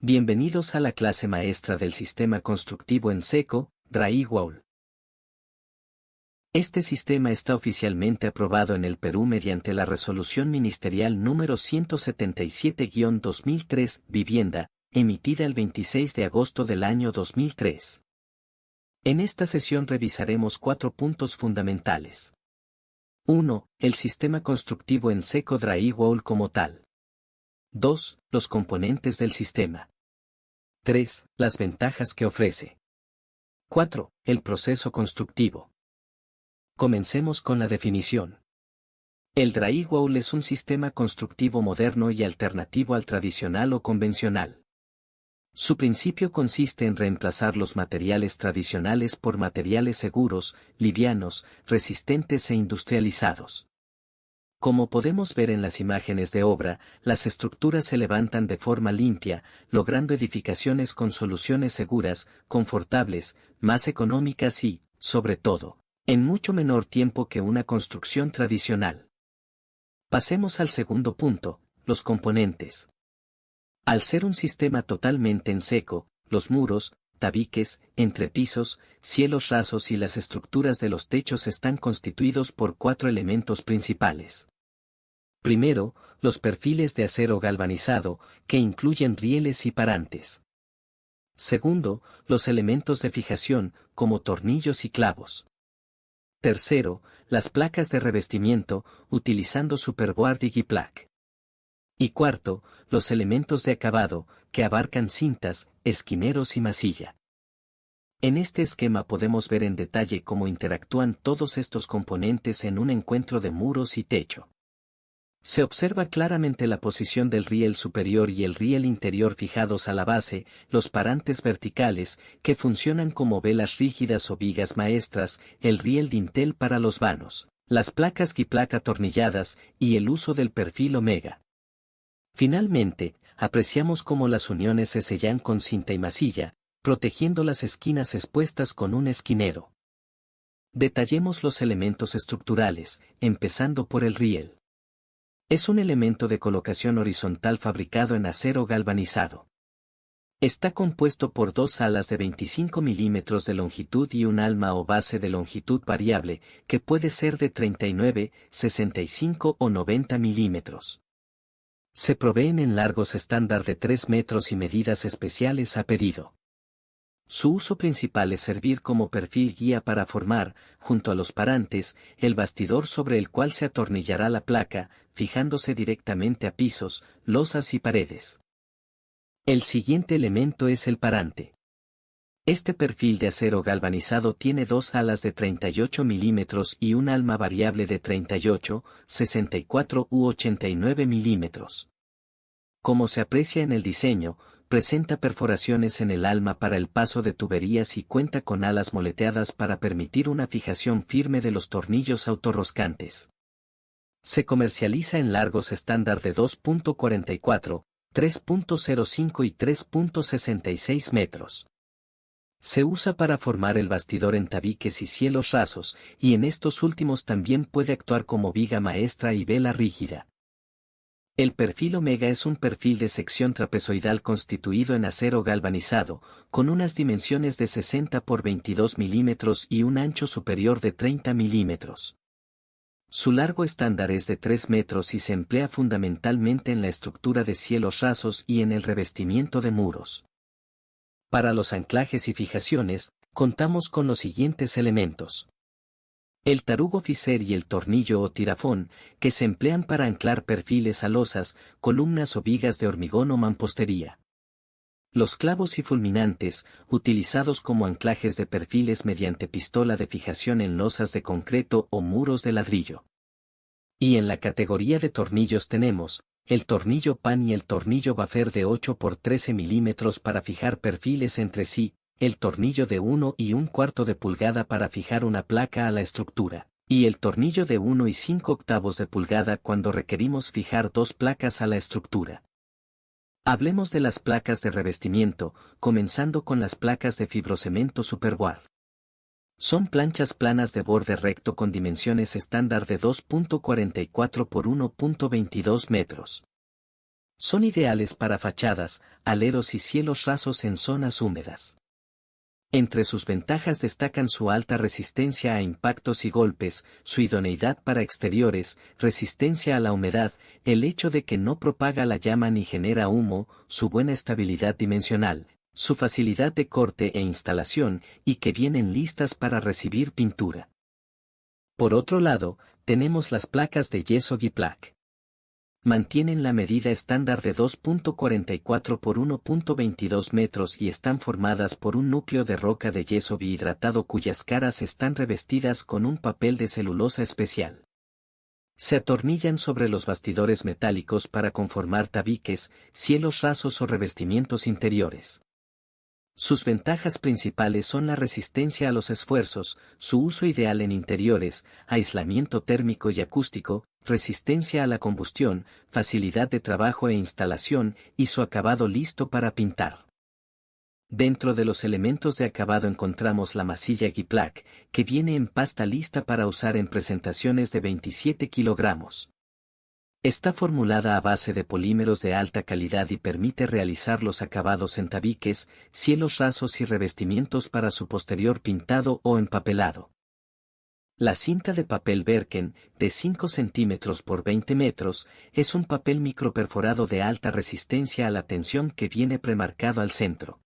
Bienvenidos a la clase maestra del sistema constructivo en seco, Drywall. Este sistema está oficialmente aprobado en el Perú mediante la Resolución Ministerial número 177-2003, Vivienda, emitida el 26 de agosto del año 2003. En esta sesión revisaremos 4 puntos fundamentales. 1. El sistema constructivo en seco Drywall como tal. 2. Los componentes del sistema. 3. Las ventajas que ofrece. 4. El proceso constructivo. Comencemos con la definición. El drywall es un sistema constructivo moderno y alternativo al tradicional o convencional. Su principio consiste en reemplazar los materiales tradicionales por materiales seguros, livianos, resistentes e industrializados. Como podemos ver en las imágenes de obra, las estructuras se levantan de forma limpia, logrando edificaciones con soluciones seguras, confortables, más económicas y, sobre todo, en mucho menor tiempo que una construcción tradicional. Pasemos al segundo punto, los componentes. Al ser un sistema totalmente en seco, los muros, tabiques, entrepisos, cielos rasos y las estructuras de los techos están constituidos por 4 elementos principales. Primero, los perfiles de acero galvanizado, que incluyen rieles y parantes. Segundo, los elementos de fijación, como tornillos y clavos. Tercero, las placas de revestimiento, utilizando superboard y Giplac. Y cuarto, los elementos de acabado, que abarcan cintas, esquineros y masilla. En este esquema podemos ver en detalle cómo interactúan todos estos componentes en un encuentro de muros y techo. Se observa claramente la posición del riel superior y el riel interior fijados a la base, los parantes verticales, que funcionan como velas rígidas o vigas maestras, el riel dintel para los vanos, las placas Giplac atornilladas, y el uso del perfil omega. Finalmente, apreciamos cómo las uniones se sellan con cinta y masilla, protegiendo las esquinas expuestas con un esquinero. Detallemos los elementos estructurales, empezando por el riel. Es un elemento de colocación horizontal fabricado en acero galvanizado. Está compuesto por 2 alas de 25 milímetros de longitud y un alma o base de longitud variable, que puede ser de 39, 65 o 90 milímetros. Se proveen en largos estándar de 3 metros y medidas especiales a pedido. Su uso principal es servir como perfil guía para formar, junto a los parantes, el bastidor sobre el cual se atornillará la placa, fijándose directamente a pisos, losas y paredes. El siguiente elemento es el parante. Este perfil de acero galvanizado tiene 2 alas de 38 milímetros y un alma variable de 38, 64 u 89 milímetros. Como se aprecia en el diseño, presenta perforaciones en el alma para el paso de tuberías y cuenta con alas moleteadas para permitir una fijación firme de los tornillos autorroscantes. Se comercializa en largos estándar de 2.44, 3.05 y 3.66 metros. Se usa para formar el bastidor en tabiques y cielos rasos, y en estos últimos también puede actuar como viga maestra y vela rígida. El perfil omega es un perfil de sección trapezoidal constituido en acero galvanizado, con unas dimensiones de 60 por 22 milímetros y un ancho superior de 30 milímetros. Su largo estándar es de 3 metros y se emplea fundamentalmente en la estructura de cielos rasos y en el revestimiento de muros. Para los anclajes y fijaciones, contamos con los siguientes elementos. El tarugo fiser y el tornillo o tirafón, que se emplean para anclar perfiles a losas, columnas o vigas de hormigón o mampostería. Los clavos y fulminantes, utilizados como anclajes de perfiles mediante pistola de fijación en losas de concreto o muros de ladrillo. Y en la categoría de tornillos tenemos, el tornillo pan y el tornillo baffer de 8 por 13 milímetros para fijar perfiles entre sí, el tornillo de 1 y 1/4 de pulgada para fijar una placa a la estructura, y el tornillo de 1 y 5/8 de pulgada cuando requerimos fijar 2 placas a la estructura. Hablemos de las placas de revestimiento, comenzando con las placas de fibrocemento superboard. Son planchas planas de borde recto con dimensiones estándar de 2.44 por 1.22 metros. Son ideales para fachadas, aleros y cielos rasos en zonas húmedas. Entre sus ventajas destacan su alta resistencia a impactos y golpes, su idoneidad para exteriores, resistencia a la humedad, el hecho de que no propaga la llama ni genera humo, su buena estabilidad dimensional, su facilidad de corte e instalación, y que vienen listas para recibir pintura. Por otro lado, tenemos las placas de yeso Gyplac. Mantienen la medida estándar de 2.44 por 1.22 metros y están formadas por un núcleo de roca de yeso bihidratado cuyas caras están revestidas con un papel de celulosa especial. Se atornillan sobre los bastidores metálicos para conformar tabiques, cielos rasos o revestimientos interiores. Sus ventajas principales son la resistencia a los esfuerzos, su uso ideal en interiores, aislamiento térmico y acústico, resistencia a la combustión, facilidad de trabajo e instalación, y su acabado listo para pintar. Dentro de los elementos de acabado encontramos la masilla Gyplac, que viene en pasta lista para usar en presentaciones de 27 kilogramos. Está formulada a base de polímeros de alta calidad y permite realizar los acabados en tabiques, cielos rasos y revestimientos para su posterior pintado o empapelado. La cinta de papel Berken, de 5 centímetros por 20 metros, es un papel microperforado de alta resistencia a la tensión que viene premarcado al centro.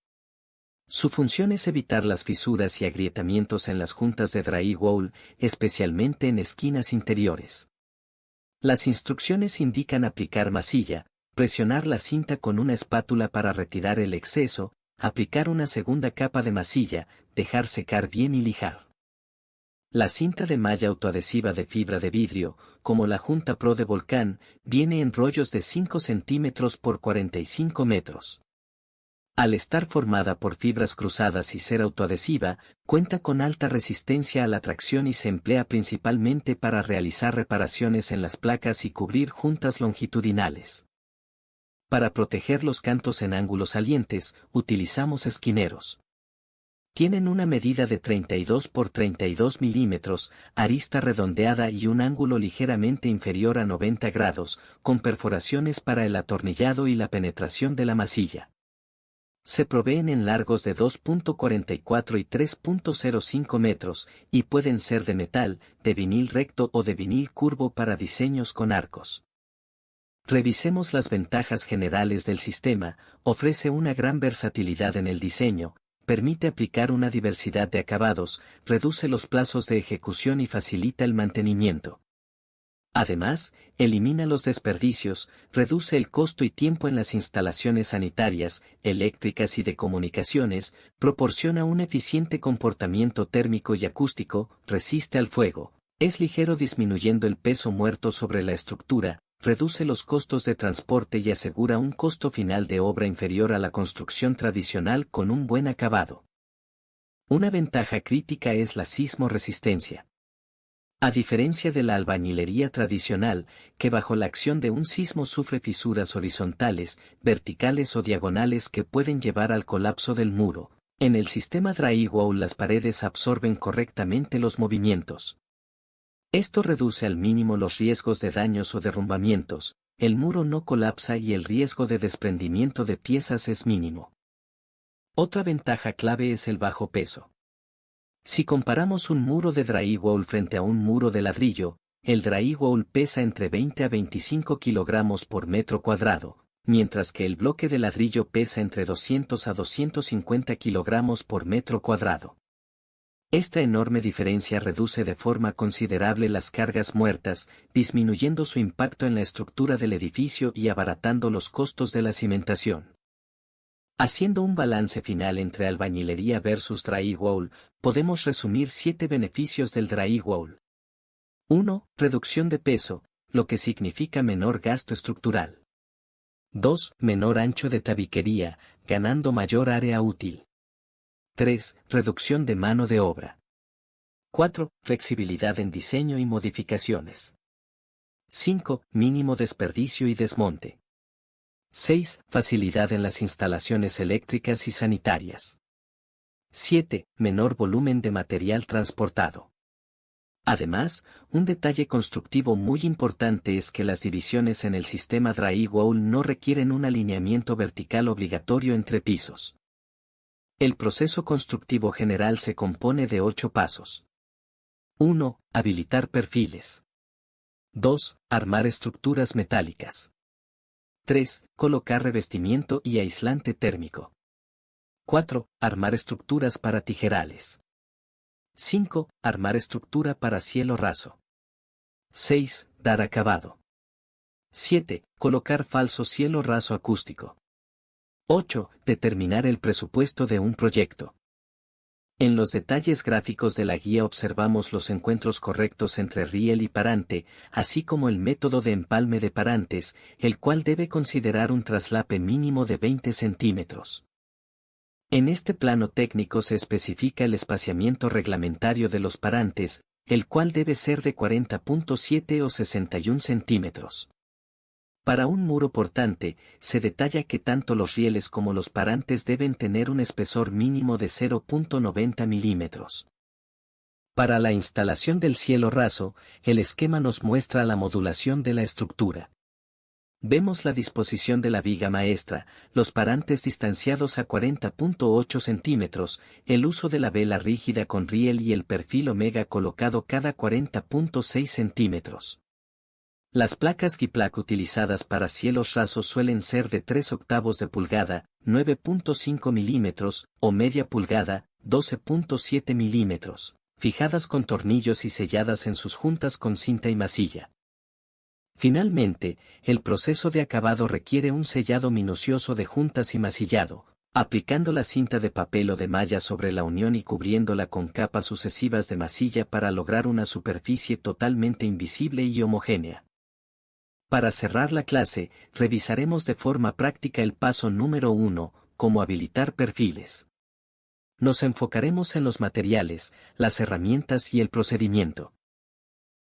Su función es evitar las fisuras y agrietamientos en las juntas de drywall, especialmente en esquinas interiores. Las instrucciones indican aplicar masilla, presionar la cinta con una espátula para retirar el exceso, aplicar una segunda capa de masilla, dejar secar bien y lijar. La cinta de malla autoadhesiva de fibra de vidrio, como la Junta Pro de Volcán, viene en rollos de 5 centímetros por 45 metros. Al estar formada por fibras cruzadas y ser autoadhesiva, cuenta con alta resistencia a la tracción y se emplea principalmente para realizar reparaciones en las placas y cubrir juntas longitudinales. Para proteger los cantos en ángulos salientes, utilizamos esquineros. Tienen una medida de 32 por 32 milímetros, arista redondeada y un ángulo ligeramente inferior a 90 grados, con perforaciones para el atornillado y la penetración de la masilla. Se proveen en largos de 2.44 y 3.05 metros, y pueden ser de metal, de vinil recto o de vinil curvo para diseños con arcos. Revisemos las ventajas generales del sistema. Ofrece una gran versatilidad en el diseño, permite aplicar una diversidad de acabados, reduce los plazos de ejecución y facilita el mantenimiento. Además, elimina los desperdicios, reduce el costo y tiempo en las instalaciones sanitarias, eléctricas y de comunicaciones, proporciona un eficiente comportamiento térmico y acústico, resiste al fuego, es ligero disminuyendo el peso muerto sobre la estructura, reduce los costos de transporte y asegura un costo final de obra inferior a la construcción tradicional con un buen acabado. Una ventaja crítica es la sismo resistencia. A diferencia de la albañilería tradicional, que bajo la acción de un sismo sufre fisuras horizontales, verticales o diagonales que pueden llevar al colapso del muro, en el sistema drywall las paredes absorben correctamente los movimientos. Esto reduce al mínimo los riesgos de daños o derrumbamientos, el muro no colapsa y el riesgo de desprendimiento de piezas es mínimo. Otra ventaja clave es el bajo peso. Si comparamos un muro de drywall frente a un muro de ladrillo, el drywall pesa entre 20 a 25 kilogramos por metro cuadrado, mientras que el bloque de ladrillo pesa entre 200 a 250 kilogramos por metro cuadrado. Esta enorme diferencia reduce de forma considerable las cargas muertas, disminuyendo su impacto en la estructura del edificio y abaratando los costos de la cimentación. Haciendo un balance final entre albañilería versus drywall, podemos resumir 7 beneficios del drywall. 1. Reducción de peso, lo que significa menor gasto estructural. 2. Menor ancho de tabiquería, ganando mayor área útil. 3. Reducción de mano de obra. 4. Flexibilidad en diseño y modificaciones. 5. Mínimo desperdicio y desmonte. 6. Facilidad en las instalaciones eléctricas y sanitarias. 7. Menor volumen de material transportado. Además, un detalle constructivo muy importante es que las divisiones en el sistema drywall no requieren un alineamiento vertical obligatorio entre pisos. El proceso constructivo general se compone de 8 pasos. 1. Habilitar perfiles. 2. Armar estructuras metálicas. 3. Colocar revestimiento y aislante térmico. 4. Armar estructuras para tijerales. 5. Armar estructura para cielo raso. 6. Dar acabado. 7. Colocar falso cielo raso acústico. 8. Determinar el presupuesto de un proyecto. En los detalles gráficos de la guía observamos los encuentros correctos entre riel y parante, así como el método de empalme de parantes, el cual debe considerar un traslape mínimo de 20 centímetros. En este plano técnico se especifica el espaciamiento reglamentario de los parantes, el cual debe ser de 40.7 o 61 centímetros. Para un muro portante, se detalla que tanto los rieles como los parantes deben tener un espesor mínimo de 0.90 milímetros. Para la instalación del cielo raso, el esquema nos muestra la modulación de la estructura. Vemos la disposición de la viga maestra, los parantes distanciados a 40.8 centímetros, el uso de la vela rígida con riel y el perfil omega colocado cada 40.6 centímetros. Las placas Giplac utilizadas para cielos rasos suelen ser de 3/8 de pulgada, 9.5 milímetros, o media pulgada, 12.7 milímetros, fijadas con tornillos y selladas en sus juntas con cinta y masilla. Finalmente, el proceso de acabado requiere un sellado minucioso de juntas y masillado, aplicando la cinta de papel o de malla sobre la unión y cubriéndola con capas sucesivas de masilla para lograr una superficie totalmente invisible y homogénea. Para cerrar la clase, revisaremos de forma práctica el paso número 1, cómo habilitar perfiles. Nos enfocaremos en los materiales, las herramientas y el procedimiento.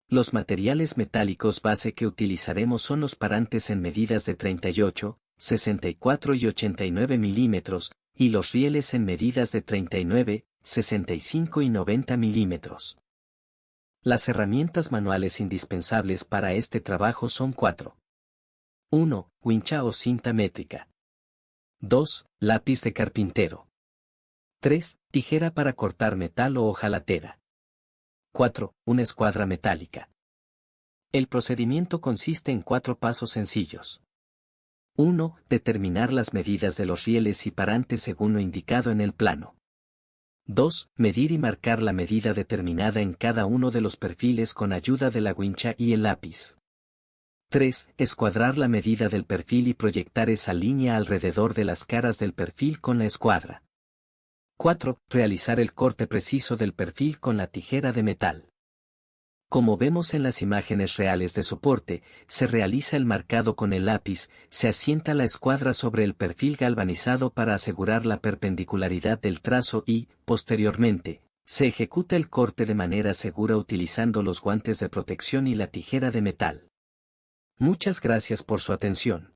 Los materiales metálicos base que utilizaremos son los parantes en medidas de 38, 64 y 89 milímetros, y los rieles en medidas de 39, 65 y 90 milímetros. Las herramientas manuales indispensables para este trabajo son 4. 1. Wincha o cinta métrica. 2. Lápiz de carpintero. 3. Tijera para cortar metal o hojalatera. 4. Una escuadra metálica. El procedimiento consiste en 4 pasos sencillos. 1. Determinar las medidas de los rieles y parantes según lo indicado en el plano. 2. Medir y marcar la medida determinada en cada uno de los perfiles con ayuda de la wincha y el lápiz. 3. Escuadrar la medida del perfil y proyectar esa línea alrededor de las caras del perfil con la escuadra. 4. Realizar el corte preciso del perfil con la tijera de metal. Como vemos en las imágenes reales de soporte, se realiza el marcado con el lápiz, se asienta la escuadra sobre el perfil galvanizado para asegurar la perpendicularidad del trazo y, posteriormente, se ejecuta el corte de manera segura utilizando los guantes de protección y la tijera de metal. Muchas gracias por su atención.